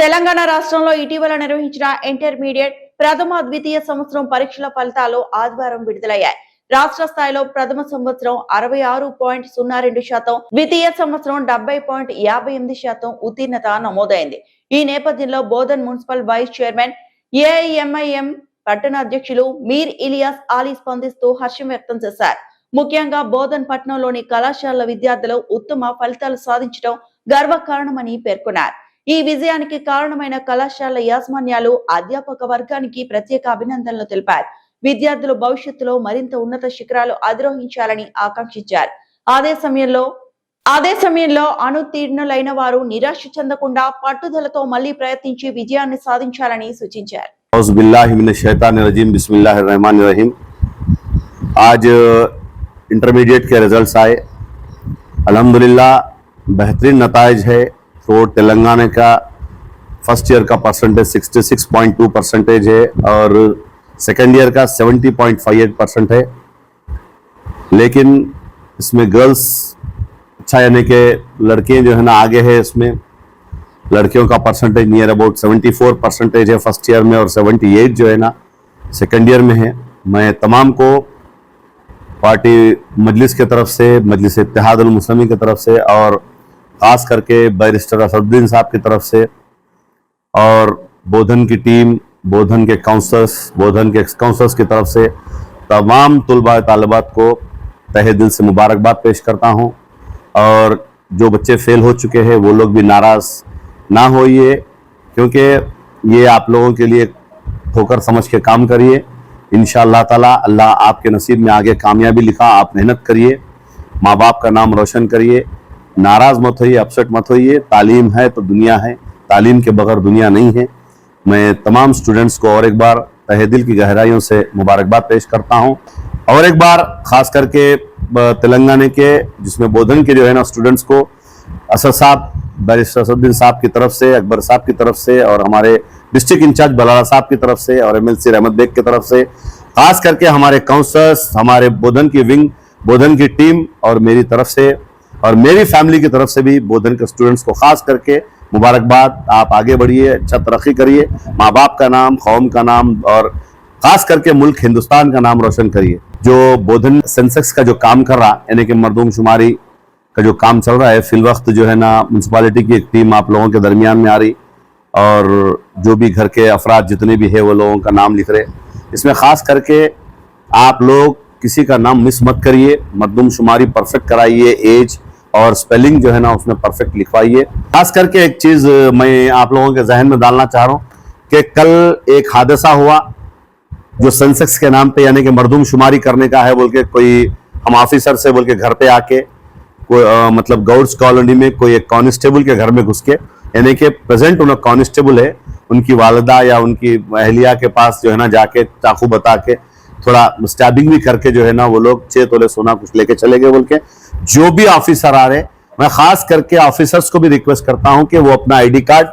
తెలంగాణ రాష్ట్రంలో ఇటీవల నిర్వహించిన ఇంటర్మీడియట్ ప్రథమ ద్వితీయ సంవత్సరం పరీక్షల ఫలితాలు ఆదివారం విడుదలయ్యాయి. రాష్ట్ర స్థాయిలో ప్రథమ సంవత్సరం 66.02%, ద్వితీయ సంవత్సరం 70.58% ఉత్తీర్ణత నమోదైంది. ఈ నేపథ్యంలో Bodhan municipal vice chairman AIMIM పట్టణ అధ్యక్షులు మీర్ ఇలియాస్ అలీ స్పందిస్తూ హర్షం వ్యక్తం చేశారు. ముఖ్యంగా బోధన్ పట్టణంలోని కళాశాలల విద్యార్థులు ఉత్తమ ఫలితాలు సాధించడం గర్వకారణమని పేర్కొన్నారు. ఈ విజయానికి కారణమైన కళాశాల యాజమాన్యాలు, అధ్యాపక వర్గానికి ప్రత్యేక అభినందనలు తెలిపారు. విద్యార్థులు భవిష్యత్తులో మరింత ఉన్నత శిఖరాలు అధిరోహించాలని ఆకాంక్షించారు. అదే సమయంలో అనుత్తీర్ణులైన వారు నిరాశ చెందకుండా పట్టుదలతో మళ్లీ ప్రయత్నించి విజయాన్ని సాధించాలని సూచించారు. आज इंटरमीडिएट के रिजल्ट्स आए, अल्हम्दुलिल्लाह बेहतरीन नताइज है। तो तेलंगाना का फर्स्ट ईयर का परसेंटेज 66.2% है और सेकेंड ईयर का 70.58% है। लेकिन इसमें गर्ल्स अच्छा यानी कि लड़कियां जो है ना आगे है। इसमें लड़कियों का परसेंटेज नियर अबाउट 74% है फर्स्ट ईयर में और 78 जो है ना सेकेंड ईयर में है। मैं तमाम को पार्टी मजलिस की तरफ से, मजलिस इत्तेहाद उल मुस्लिमीन की तरफ से और ख़ास करके बैरिस्टर असदुद्दीन साहब की तरफ से और बोधन की टीम, बोधन के काउंसलर्स, बोधन के एक्स काउंसलर्स की तरफ से तमाम तुलबा तालिबात को तहे दिल से मुबारकबाद पेश करता हूँ। और जो बच्चे फेल हो चुके हैं वो लोग भी नाराज़ ना होइए, क्योंकि ये आप लोगों के लिए ठोकर समझ के काम करिए। इंशाअल्लाह ताला अल्लाह आपके नसीब में आगे कामयाबी लिखा। आप मेहनत करिए, माँ बाप का नाम रोशन करिए, नाराज़ मत होइए, अपसेट मत होइए। तालीम है तो दुनिया है, तालीम के बगैर दुनिया नहीं है। मैं तमाम स्टूडेंट्स को और एक बार तहे दिल की गहराइयों से मुबारकबाद पेश करता हूँ। और एक बार ख़ास करके तेलंगाना के जिसमें बोधन के जो है ना स्टूडेंट्स को असद साहब, बैरिस्टर असदुद्दीन साहब की तरफ से, अकबर साहब की तरफ से और हमारे डिस्ट्रिक्ट इंचार्ज बलाला साहब की तरफ से और MLC रहमत बेग की तरफ से, खास करके हमारे काउंसलर्स, हमारे बोधन की विंग, बोधन की टीम और मेरी तरफ से और मेरी फैमिली की तरफ से भी बोधन के स्टूडेंट्स को खास करके मुबारकबाद। आप आगे बढ़िए, अच्छा तरक्की करिए, माँ बाप का नाम, कौम का नाम और खास करके मुल्क हिंदुस्तान का नाम रोशन करिए। जो बोधन सेंसेक्स का जो काम कर रहा यानी कि मरदूमशुमारी का जो काम चल रहा है, फिल वक्त जो है ना म्यूनसिपालिटी की एक टीम आप लोगों के दरमियान में आ रही और जो भी घर के अफराद जितने भी है वो लोगों का नाम लिख रहे। इसमें ख़ास करके आप लोग किसी का नाम मिस मत करिए, मरदूमशुमारी परफेक्ट कराइए, एज और स्पेलिंग जो है ना उसमें परफेक्ट लिखवाइए। खास करके एक चीज़ मैं आप लोगों के जहन में डालना चाह रहा हूँ कि कल एक हादसा हुआ जो सेंसेक्स के नाम पे यानी कि मरदूमशुमारी करने का है बोल के कोई हम ऑफिसर से बोल के घर पे आके कोई मतलब गौड्स कॉलोनी में कोई एक कांस्टेबल के घर में घुस के यानी कि प्रेजेंट उन कांस्टेबल है, उनकी वालिदा या उनकी अहलिया के पास जो है ना जाके चाकू बता के थोड़ा स्टैबिंग भी करके जो है ना वो लोग 6 तोले सोना कुछ लेके चले गए बोल के। जो भी ऑफिसर आ रहे, मैं खास करके ऑफिसर्स को भी रिक्वेस्ट करता हूं कि वो अपना ID कार्ड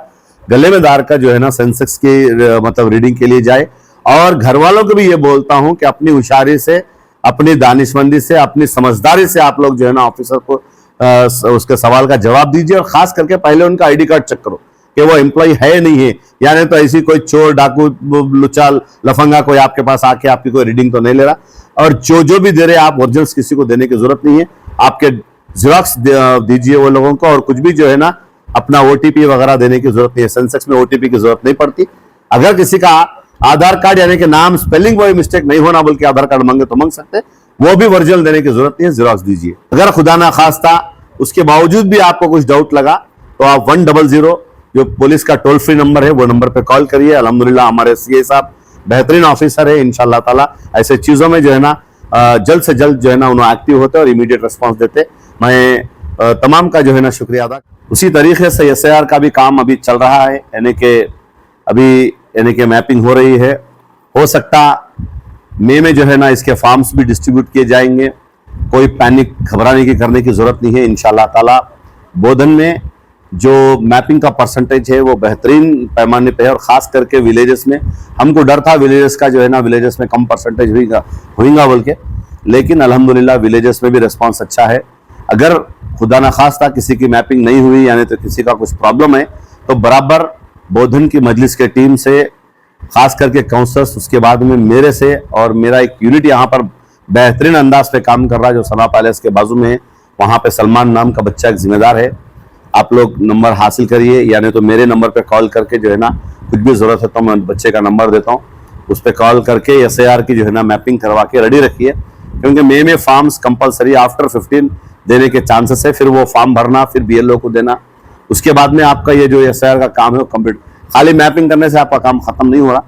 गले में डाल कर जो है ना सेंसेक्स की मतलब रीडिंग के लिए जाए। और घर वालों को भी ये बोलता हूं कि अपनी होशियारी से, अपनी दानिशमंदी से, अपनी समझदारी से आप लोग जो है ना ऑफिसर को उसके सवाल का जवाब दीजिए। और खास करके पहले उनका ID कार्ड चेक करो कि वो एम्प्लॉय है नहीं है, यानी तो ऐसी कोई चोर, डाकू, लुच्चा, लफंगा कोई आपके पास आके आपकी कोई रीडिंग तो नहीं ले रहा। और जो भी दे रहे आप ओरिजिनल्स किसी को देने की जरूरत नहीं है, आपके जिराक्स दीजिए वो लोगों को। और कुछ भी जो है ना अपना OTP वगैरह देने की जरूरत नहीं है, सेंसेक्स में OTP की जरूरत नहीं पड़ती। अगर किसी का आधार कार्ड यानी कि नाम स्पेलिंग कोई मिस्टेक नहीं होना बोल के आधार कार्ड मांगे तो मांग सकते, वो भी ओरिजिनल देने की जरूरत नहीं है, जिराक्स दीजिए। अगर खुदा ना खास्ता उसके बावजूद भी आपको कुछ डाउट लगा तो आप 100 जो पुलिस का टोल फ्री नंबर है वो नंबर पे कॉल करिए। अल्हम्दुलिल्लाह हमारे CA साहब बेहतरीन ऑफिसर है, इंशाअल्लाह ताला ऐसे चीजों में जो है ना जल्द से जल्द जो है ना उन्हें एक्टिव होते और इमीडिएट रिस्पॉन्स देते। मैं तमाम का जो है ना शुक्रिया अदा। उसी तरीके से SIR का भी काम अभी चल रहा है, यानी कि अभी यानी कि मैपिंग हो रही है। हो सकता मई में जो है ना इसके फॉर्म्स भी डिस्ट्रीब्यूट किए जाएंगे। कोई पैनिक घबराने की करने की जरूरत नहीं है। इंशाअल्लाह ताला बोधन में जो मैपिंग का परसेंटेज है वो बेहतरीन पैमाने पे है। और ख़ास करके विलेजेस में हमको डर था विलेजेस का जो है ना विलेजेस में कम परसेंटेज होगा बोल के, लेकिन अल्हम्दुलिल्लाह विलेजेस में भी रिस्पांस अच्छा है। अगर खुदा न खास्ता किसी की मैपिंग नहीं हुई यानी तो किसी का कुछ प्रॉब्लम है तो बराबर बोधन की मजलिस के टीम से, खास करके काउंसलर्स, उसके बाद में मेरे से, और मेरा एक यूनिट यहाँ पर बेहतरीन अंदाज पे काम कर रहा है जो सना पैलेस के बाजू में है। वहाँ पे सलमान नाम का बच्चा एक जिम्मेदार है। आप लोग नंबर हासिल करिए, यानी तो मेरे नंबर पे कॉल करके जो है ना, कुछ भी जरूरत है तो मैं बच्चे का नंबर देता हूँ, उस पर कॉल करके SIR की जो है ना मैपिंग करवा के रेडी रखिए, क्योंकि मई में फॉर्म्स कंपलसरी आफ्टर 15 देने के चांसेस है। फिर वो फॉर्म भरना, फिर BLO को देना, उसके बाद में आपका ये जो SIR का काम है वो कंप्लीट। खाली मैपिंग करने से आपका काम खत्म नहीं हो रहा।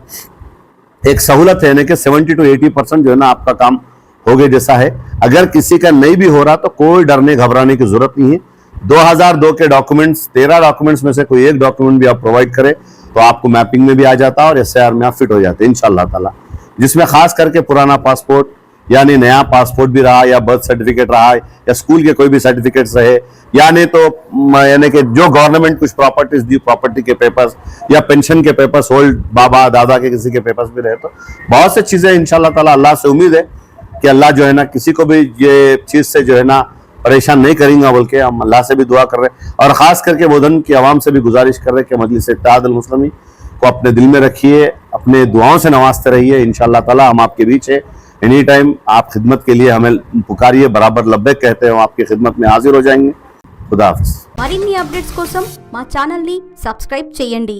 एक सहूलत है, यानी कि 70 to 80% जो है ना आपका काम हो गए जैसा है। अगर किसी का नहीं भी हो रहा तो कोई डरने घबराने की जरूरत नहीं है। 2002 के डॉक्यूमेंट्स, 13 डॉक्यूमेंट्स में से कोई एक डॉक्यूमेंट भी आप प्रोवाइड करें तो आपको मैपिंग में भी आ जाता है और SIR में आप फिट हो जाते हैं इंशाल्लाह ताला। जिसमें खास करके पुराना पासपोर्ट यानी नया पासपोर्ट भी रहा, या बर्थ सर्टिफिकेट रहा, या स्कूल के कोई भी सर्टिफिकेट्स रहे, यानी तो यानी कि जो गवर्नमेंट कुछ प्रॉपर्टीज दी, प्रॉपर्टी के पेपर्स या पेंशन के पेपर्स, ओल्ड बाबा दादा के किसी के पेपर्स भी रहे, तो बहुत सी चीजें इंशाल्लाह ताला। अल्लाह से उम्मीद है कि अल्लाह जो है ना किसी को भी ये चीज से जो है ना परेशान नहीं करेंगे, बोल के हम अल्लाह से भी दुआ कर रहे हैं। और खास करके बोधन की आवाम से भी गुजारिश कर रहे हैं कि मजलिस इत्तेहाद अल मुस्लिमीन को अपने दिल में रखिए, अपने दुआओं से नवाजते रहिए। इंशाल्लाह ताला हम आपके बीच है, एनी टाइम आप खिदमत के लिए हमें पुकारिए, बराबर लब्बैक कहते हैं, हम आपकी खिदमत में हाजिर हो जाएंगे। खुदा हाफिज। మరిన్ని అప్డేట్స్ కోసం మా ఛానల్ ని సబ్స్క్రైబ్ చేయండి।